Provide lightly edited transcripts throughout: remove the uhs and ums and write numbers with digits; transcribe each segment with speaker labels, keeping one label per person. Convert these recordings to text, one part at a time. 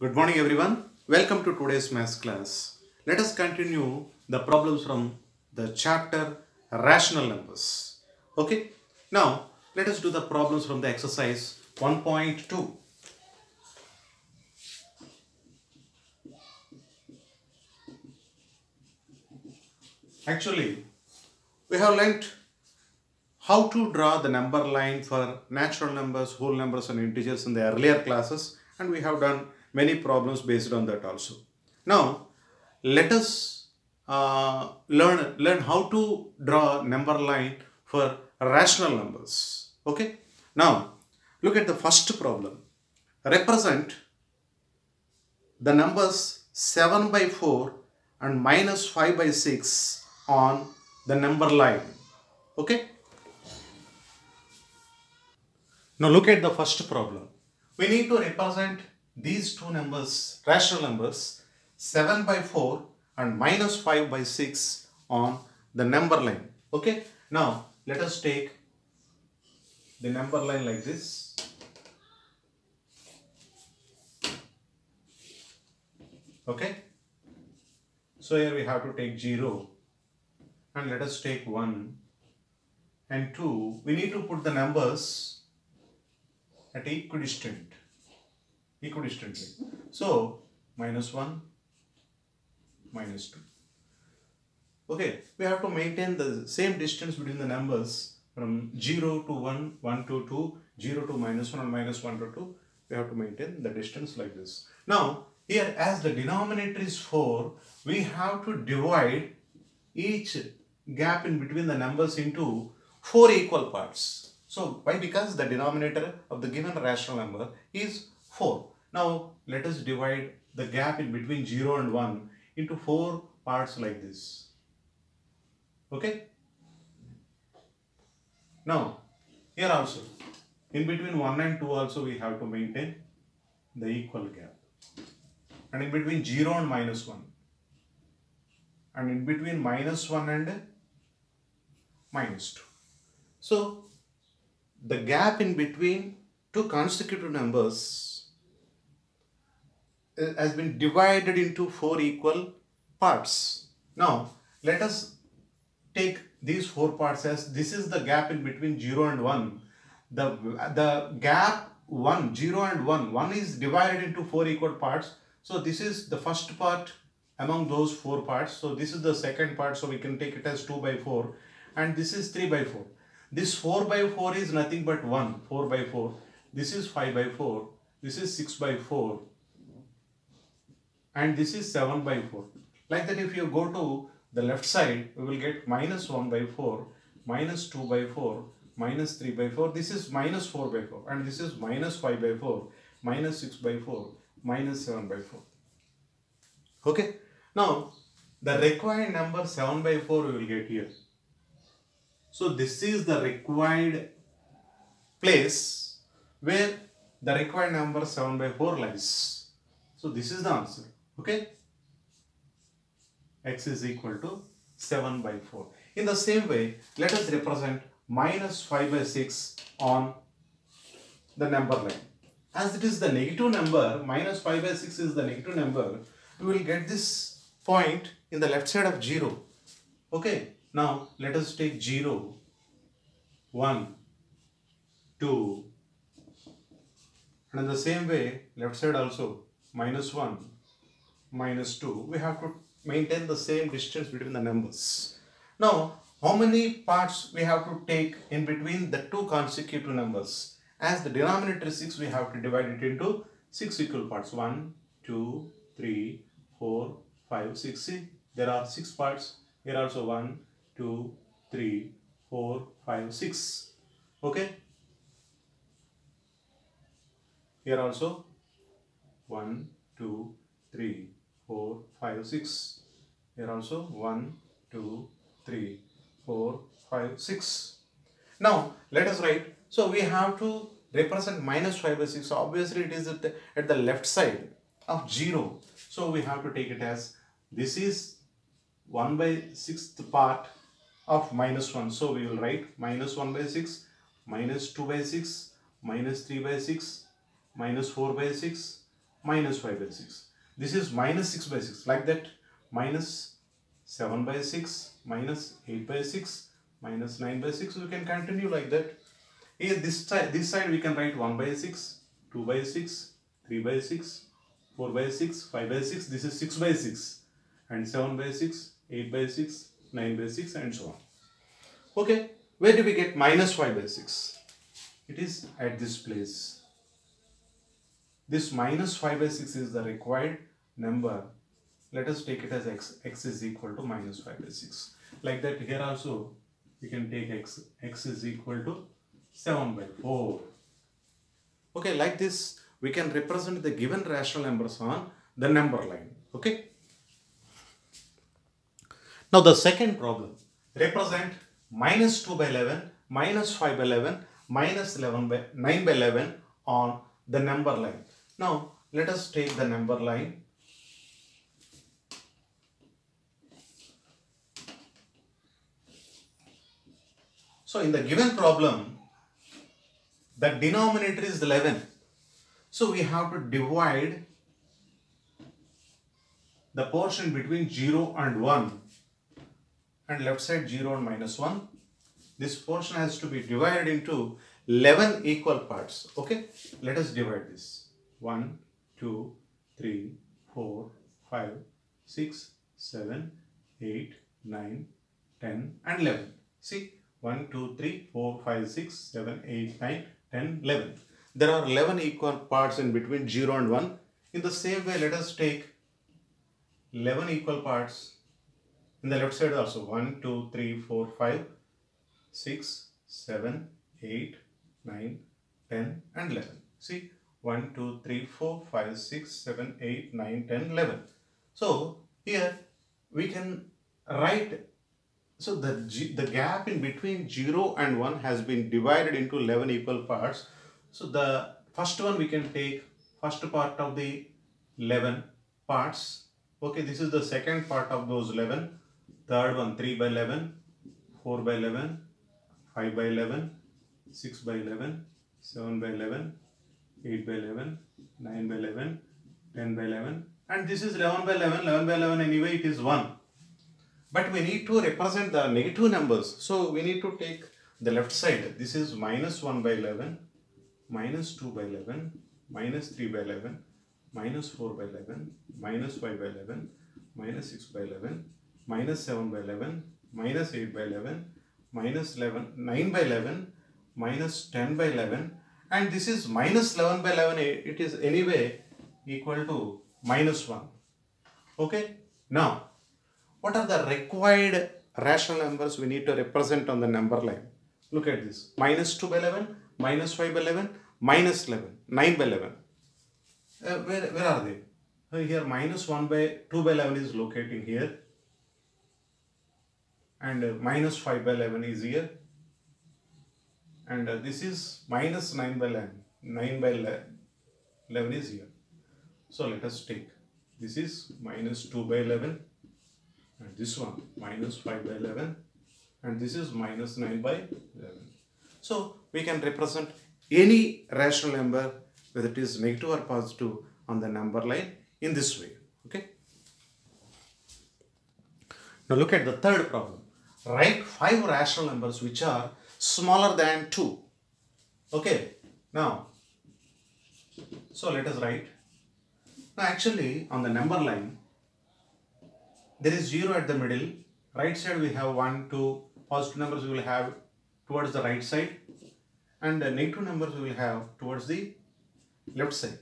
Speaker 1: Good morning everyone. Welcome to today's maths class. Let us continue the problems from the chapter rational numbers. Okay. Now let us do the problems from the exercise 1.2. Actually, we have learnt how to draw the number line for natural numbers, whole numbers and integers in the earlier classes, and we have done many problems based on that also. Now let us learn how to draw number line for rational numbers. Okay. Now look at the first problem. Represent the numbers 7 by 4 and minus 5 by 6 on the number line. Okay. Now look at the first problem. We need to represent these two numbers, rational numbers, 7 by 4 and minus 5 by 6 on the number line. Okay. Now let us take the number line like this. Okay. So here we have to take 0 and let us take 1 and 2. We need to put the numbers at equidistantly. So minus 1, minus 2. Okay, we have to maintain the same distance between the numbers from 0 to 1, 1 to 2, 0 to minus 1 and minus 1 to 2. We have to maintain the distance like this. Now, here as the denominator is 4, we have to divide each gap in between the numbers into 4 equal parts. So, why? Because the denominator of the given rational number is 4. Now, let us divide the gap in between 0 and 1 into 4 parts like this. Okay. Now, here also, in between 1 and 2 also we have to maintain the equal gap. And in between 0 and minus 1. And in between minus 1 and minus 2. So, the gap in between two consecutive numbers has been divided into 4 equal parts. Now, let us take these 4 parts as this is the gap in between 0 and 1. The gap 1, 0 and 1 is divided into 4 equal parts. So, this is the first part among those 4 parts. So, this is the second part. So, we can take it as 2 by 4 and this is 3 by 4. This 4 by 4 is nothing but 1, 4 by 4. This is 5 by 4. This is 6 by 4. And this is 7 by 4. Like that, if you go to the left side, we will get minus 1 by 4, minus 2 by 4, minus 3 by 4. This is minus 4 by 4. And this is minus 5 by 4, minus 6 by 4, minus 7 by 4. Okay. Now, the required number 7 by 4 we will get here. So, this is the required place where the required number 7 by 4 lies. So, this is the answer. Okay. X is equal to 7 by 4. In the same way, let us represent minus 5 by 6 on the number line. As it is the negative number, minus 5 by 6 is the negative number, we will get this point in the left side of 0. Okay. Now, let us take 0, 1, 2, and in the same way, left side also, minus 1, minus 2. We have to maintain the same distance between the numbers. Now, how many parts we have to take in between the two consecutive numbers? As the denominator is 6, we have to divide it into 6 equal parts. 1, 2, 3, 4, 5, 6. See, there are 6 parts. Here also 1, 2, 3, 4, 5, 6. Okay. Here also 1, 2, 3, 4, 5, 6. Here also 1, 2, 3, 4, 5, 6. Now let us write. So we have to represent minus 5 by 6. So obviously it is at the left side of 0. So we have to take it as this is 1 by 6th part of minus 1. So we will write minus 1 by 6, minus 2 by 6, minus 3 by 6, minus 4 by 6, minus 5 by 6. This is minus 6 by 6, like that. Minus 7 by 6, minus 8 by 6, minus 9 by 6. We can continue like that. Here this side we can write 1 by 6, 2 by 6, 3 by 6, 4 by 6, 5 by 6. This is 6 by 6, and 7 by 6, 8 by 6, 9 by 6, and so on. Okay, where do we get minus 5 by 6? It is at this place. This minus 5 by 6 is the required number. Let us take it as x is equal to minus 5 by 6. Like that, here also we can take x is equal to 7 by 4. Okay, like this we can represent the given rational numbers on the number line. Okay. Now the second problem, represent minus 2 by 11, minus 5 by 11, minus 9 by 11 on the number line. Now let us take the number line. So in the given problem, the denominator is 11. So we have to divide the portion between 0 and 1, and left side 0 and minus 1. This portion has to be divided into 11 equal parts. Okay, let us divide this. 1, 2, 3, 4, 5, 6, 7, 8, 9, 10 and 11. See, 1, 2, 3, 4, 5, 6, 7, 8, 9, 10, 11. There are 11 equal parts in between 0 and 1. In the same way, let us take 11 equal parts in the left side also. 1, 2, 3, 4, 5, 6, 7, 8, 9, 10 and 11. See, 1, 2, 3, 4, 5, 6, 7, 8, 9, 10, 11. So here we can write, so the gap in between 0 and 1 has been divided into 11 equal parts. So the first one we can take first part of the 11 parts. Okay, this is the second part of those 11. Third one 3 by 11, 4 by 11, 5 by 11, 6 by 11, 7 by 11, 8 by 11, 9 by 11, 10 by 11, and this is 11 by 11. 11 by 11 anyway it is 1. But we need to represent the negative numbers. So we need to take the left side. This is minus 1 by 11, minus 2 by 11, minus 3 by 11, minus 4 by 11, minus 5 by 11, minus 6 by 11, minus 7 by 11, minus 8 by 11, minus 9 by 11, minus 10 by 11, and this is minus 11 by 11. It is anyway equal to minus 1. Okay. Now, what are the required rational numbers we need to represent on the number line? Look at this. Minus 2 by 11, minus 5 by 11, minus 11, 9 by 11. Where are they? Here minus 1 by 2 by 11 is locating here. And minus 5 by 11 is here. And this is minus 9 by 11. 9 by 11 is here. So let us take. This is minus 2 by 11. And this one minus 5 by 11, and this is minus 9 by 11. So we can represent any rational number, whether it is negative or positive, on the number line in this way. Okay. Now look at the third problem. Write 5 rational numbers which are smaller than 2. Okay. Now, so let us write. Now actually on the number line, there is 0 at the middle. Right side we have 1, 2. Positive numbers we will have towards the right side, and the negative numbers we will have towards the left side.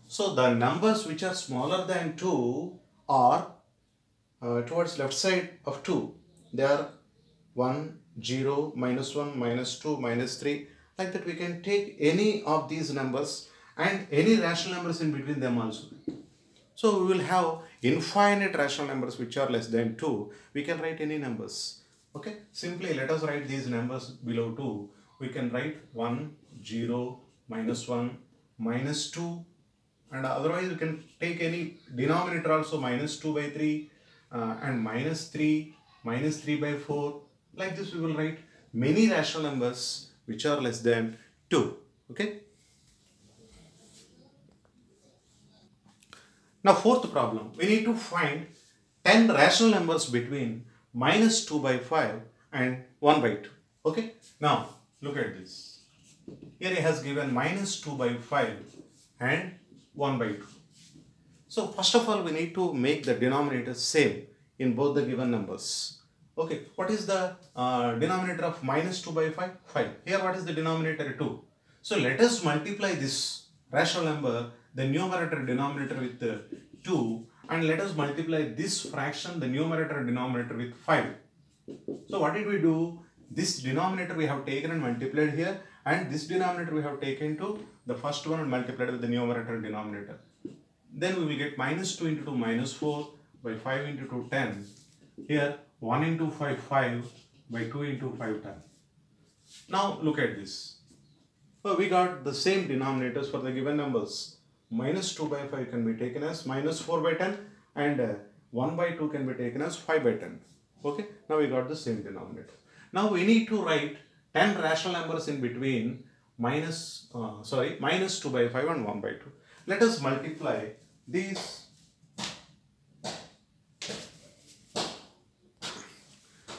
Speaker 1: So the numbers which are smaller than 2 are towards left side of 2. They are 1, 0, minus 1, minus 2, minus 3. Like that we can take any of these numbers and any rational numbers in between them also. So we will have infinite rational numbers which are less than 2. We can write any numbers. Okay. Simply let us write these numbers below 2. We can write 1, 0, minus 1, minus 2. And otherwise we can take any denominator also, minus 2 by 3 and minus 3, minus 3 by 4. Like this we will write many rational numbers which are less than 2. Okay. Now fourth problem, we need to find 10 rational numbers between minus 2 by 5 and 1 by 2. Okay, now look at this. Here he has given minus 2 by 5 and 1 by 2. So first of all, we need to make the denominator same in both the given numbers. Okay, what is the denominator of minus 2 by 5? 5. Here what is the denominator? 2. So let us multiply this rational number, the numerator denominator with 2, and let us multiply this fraction, the numerator denominator with 5. So what did we do? This denominator we have taken and multiplied here, and this denominator we have taken to the first one and multiplied with the numerator denominator. Then we will get minus 2 into 2 minus 4 by 5 into 2 10. Here 1 into 5 5 by 2 into 5 10. Now look at this. So we got the same denominators for the given numbers. Minus 2 by 5 can be taken as minus 4 by 10 and 1 by 2 can be taken as 5 by 10. Okay, now we got the same denominator. Now we need to write 10 rational numbers in between minus 2 by 5 and 1 by 2. Let us multiply these.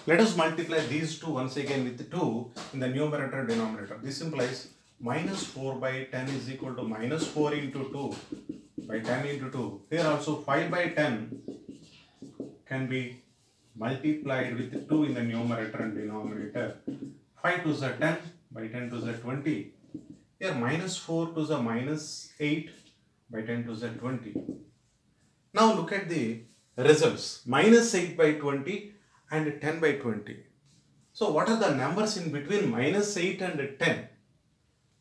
Speaker 1: Let us multiply these two once again with 2 in the numerator denominator. This implies minus 4 by 10 is equal to minus 4 into 2 by 10 into 2. Here also 5 by 10 can be multiplied with 2 in the numerator and denominator. 5 to the 10 by 10 to the 20. Here minus 4 to the minus 8 by 10 to the 20. Now look at the results. Minus 8 by 20 and 10 by 20. So what are the numbers in between minus 8 and 10?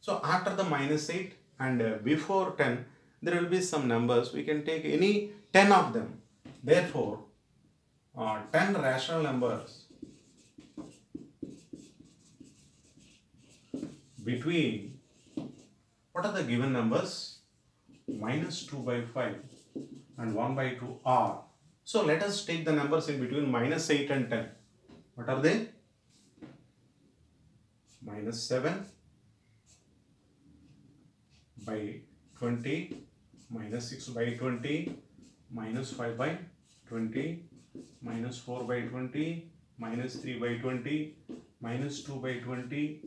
Speaker 1: So after the minus 8 and before 10, there will be some numbers. We can take any 10 of them. Therefore, 10 rational numbers between, what are the given numbers? Minus 2 by 5 and 1 by 2 are. So let us take the numbers in between minus 8 and 10. What are they? Minus 7 by 20, minus 6 by 20, minus 5 by 20, minus 4 by 20, minus 3 by 20, minus 2 by 20,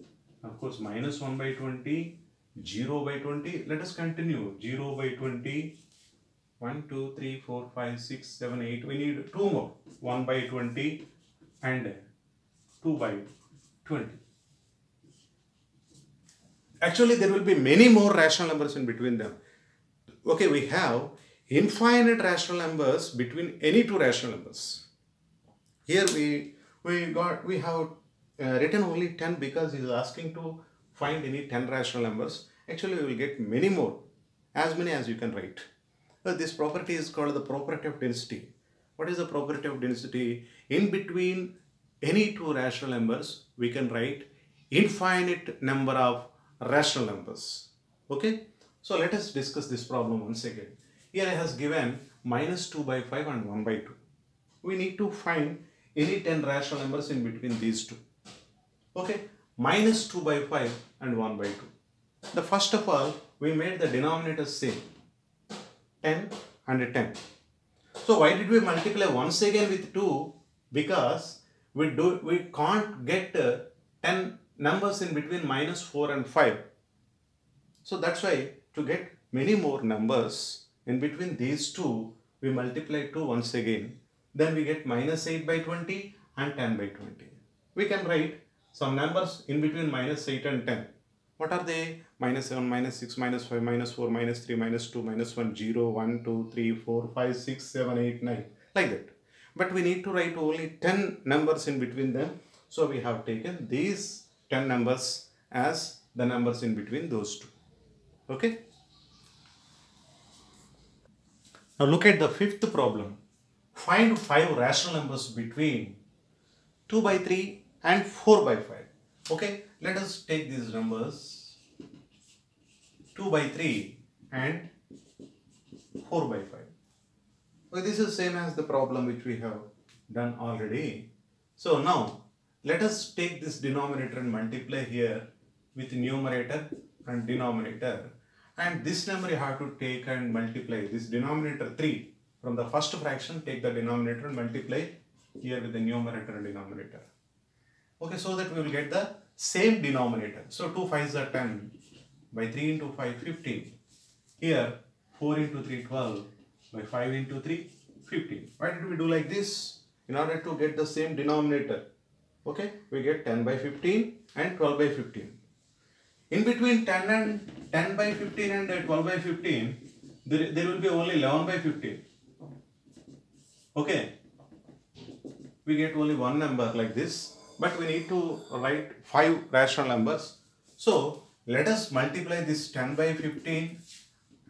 Speaker 1: of course minus 1 by 20, 0 by 20. Let us continue. 0 by 20, 1, 2, 3, 4, 5, 6, 7, 8. We need 2 more. 1 by 20 and 2 by 20. Actually, there will be many more rational numbers in between them. Okay, we have infinite rational numbers between any two rational numbers. Here we have written only 10 because he is asking to find any 10 rational numbers. Actually, we will get many more, as many as you can write. This property is called the property of density. What is the property of density? In between any two rational numbers, we can write infinite number of rational numbers. Okay, so let us discuss this problem once again. Here I has given minus 2 by 5 and 1 by 2. We need to find any 10 rational numbers in between these two. Okay, minus 2 by 5 and 1 by 2. The first of all, we made the denominator same, 10 and 10. So why did we multiply once again with 2? Because we can't get 10 numbers in between minus 4 and 5. So that's why to get many more numbers in between these two, we multiply 2 once again. Then we get minus 8 by 20 and 10 by 20. We can write some numbers in between minus 8 and 10. What are they? Minus 7, minus 6, minus 5, minus 4, minus 3, minus 2, minus 1, 0, 1, 2, 3, 4, 5, 6, 7, 8, 9. Like that. But we need to write only 10 numbers in between them. So we have taken these 10 numbers as the numbers in between those two. Okay. Now look at the fifth problem. Find 5 rational numbers between 2 by 3 and 4 by 5. Okay. Let us take these numbers 2 by 3 and 4 by 5. Okay, this is same as the problem which we have done already. So now let us take this denominator and multiply here with numerator and denominator, and this number you have to take and multiply this denominator 3 from the first fraction. Take the denominator and multiply here with the numerator and denominator. Okay, so that we will get the same denominator. So 2 5s are 10, by 3 into 5 15. Here 4 into 3 12, by 5 into 3 15. Why did we do like this? In order to get the same denominator. Okay, we get 10 by 15 and 12 by 15. In between 10 by 15 and 12 by 15, there will be only 11 by 15. Okay, we get only one number like this, but we need to write 5 rational numbers. So let us multiply this 10 by 15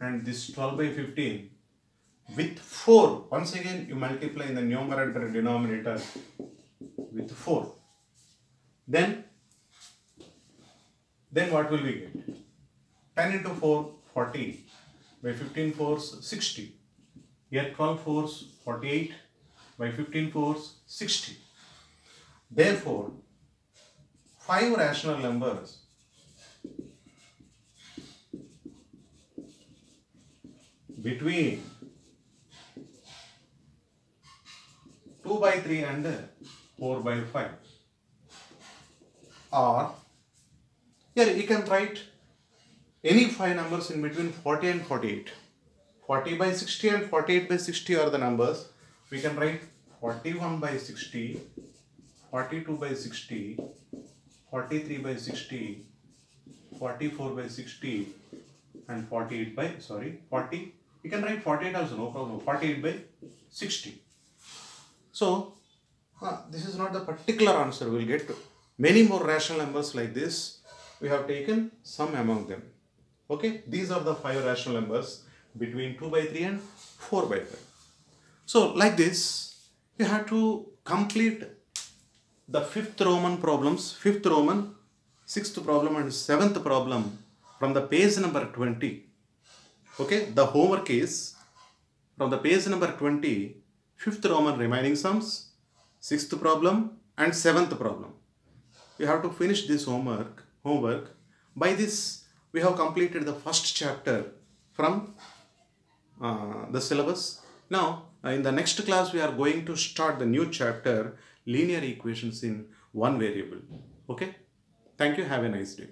Speaker 1: and this 12 by 15 with 4. Once again you multiply in the numerator and denominator with 4. Then what will we get? 10 into 4, 40. By 15 fours, 60. Here 12 fours, 48. By 15 fours, 60. Therefore, 5 rational numbers between 2 by 3 and 4 by 5. Or here you can write any 5 numbers in between 40 and 48. 40 by 60 and 48 by 60 are the numbers. We can write 41 by 60, 42 by 60, 43 by 60, 44 by 60 and 48 by 40. You can write 48 also, no problem. 48 by 60. So this is not the particular answer. We will get many more rational numbers like this. We have taken some among them. Okay, these are the 5 rational numbers between 2 by 3 and 4 by 5. So like this, you have to complete the 5th Roman problems, 5th Roman, 6th problem and 7th problem from the page number 20. Okay, the homework is from the page number 20, 5th Roman remaining sums, 6th problem and 7th problem. You have to finish this homework. By this, we have completed the first chapter from the syllabus. Now, in the next class, we are going to start the new chapter, linear equations in one variable. Okay? Thank you. Have a nice day.